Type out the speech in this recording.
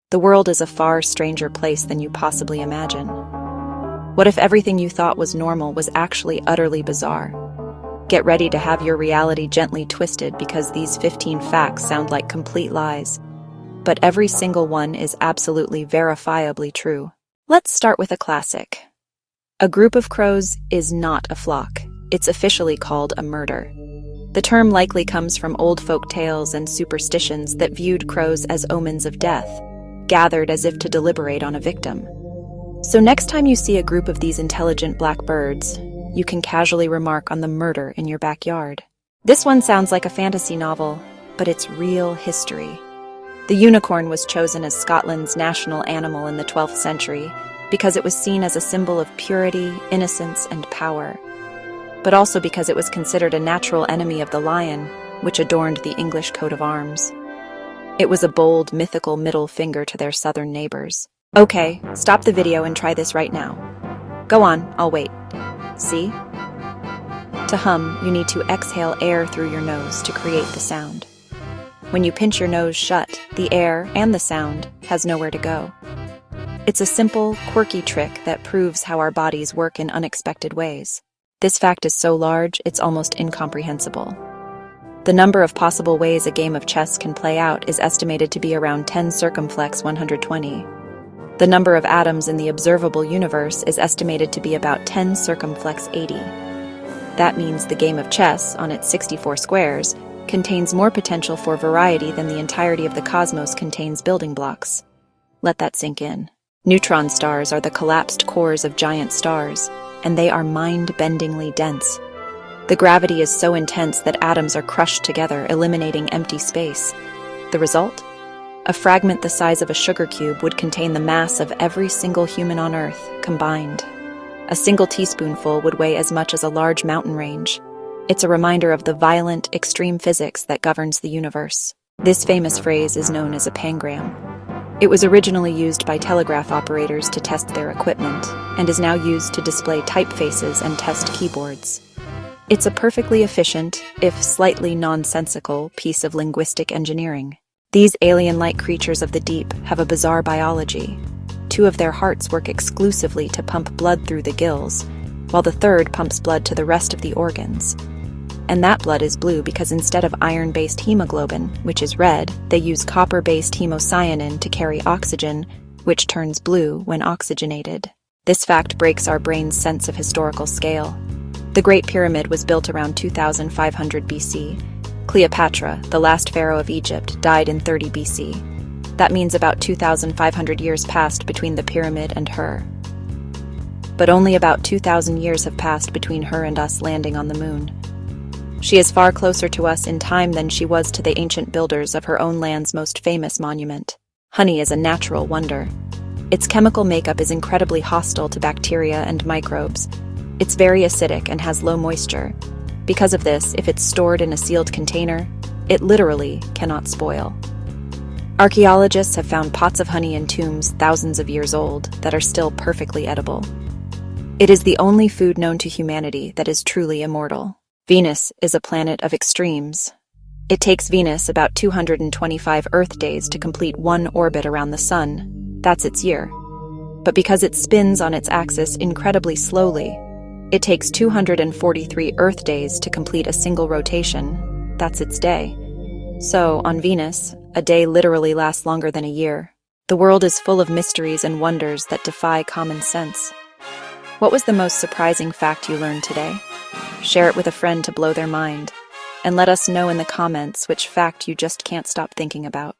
The world is a far stranger place than you possibly imagine. What if everything you thought was normal was actually utterly bizarre? Get ready to have your reality gently twisted because these 15 facts sound like complete lies. But every single one is absolutely verifiably true. Let's start with a classic. A group of crows is not a flock. It's officially called a murder. The term likely comes from old folk tales and superstitions that viewed crows as omens of death, gathered as if to deliberate on a victim. So next time you see a group of these intelligent black birds, you can casually remark on the murder in your backyard. This one sounds like a fantasy novel, but it's real history. The unicorn was chosen as Scotland's national animal in the 12th century because it was seen as a symbol of purity, innocence, and power, but also because it was considered a natural enemy of the lion, which adorned the English coat of arms. It was a bold, mythical middle finger to their southern neighbors. Okay, stop the video and try this right now. Go on, I'll wait. See? To hum, you need to exhale air through your nose to create the sound. When you pinch your nose shut, the air and the sound has nowhere to go. It's a simple, quirky trick that proves how our bodies work in unexpected ways. This fact is so large, it's almost incomprehensible. The number of possible ways a game of chess can play out is estimated to be around 10 circumflex 120. The number of atoms in the observable universe is estimated to be about 10 circumflex 80. That means the game of chess, on its 64 squares, contains more potential for variety than the entirety of the cosmos contains building blocks. Let that sink in. Neutron stars are the collapsed cores of giant stars, and they are mind-bendingly dense. The gravity is so intense that atoms are crushed together, eliminating empty space. The result? A fragment the size of a sugar cube would contain the mass of every single human on Earth, combined. A single teaspoonful would weigh as much as a large mountain range. It's a reminder of the violent, extreme physics that governs the universe. This famous phrase is known as a pangram. It was originally used by telegraph operators to test their equipment, and is now used to display typefaces and test keyboards. It's a perfectly efficient, if slightly nonsensical, piece of linguistic engineering. These alien-like creatures of the deep have a bizarre biology. 2 of their hearts work exclusively to pump blood through the gills, while the third pumps blood to the rest of the organs. And that blood is blue because instead of iron-based hemoglobin, which is red, they use copper-based hemocyanin to carry oxygen, which turns blue when oxygenated. This fact breaks our brain's sense of historical scale. The Great Pyramid was built around 2500 BC. Cleopatra, the last pharaoh of Egypt, died in 30 BC. That means about 2,500 years passed between the pyramid and her. But only about 2,000 years have passed between her and us landing on the moon. She is far closer to us in time than she was to the ancient builders of her own land's most famous monument. Honey is a natural wonder. Its chemical makeup is incredibly hostile to bacteria and microbes. It's very acidic and has low moisture. Because of this, if it's stored in a sealed container, it literally cannot spoil. Archaeologists have found pots of honey in tombs thousands of years old that are still perfectly edible. It is the only food known to humanity that is truly immortal. Venus is a planet of extremes. It takes Venus about 225 Earth days to complete one orbit around the Sun. That's its year. But because it spins on its axis incredibly slowly, it takes 243 Earth days to complete a single rotation. That's its day. So, on Venus, a day literally lasts longer than a year. The world is full of mysteries and wonders that defy common sense. What was the most surprising fact you learned today? Share it with a friend to blow their mind. And let us know in the comments which fact you just can't stop thinking about.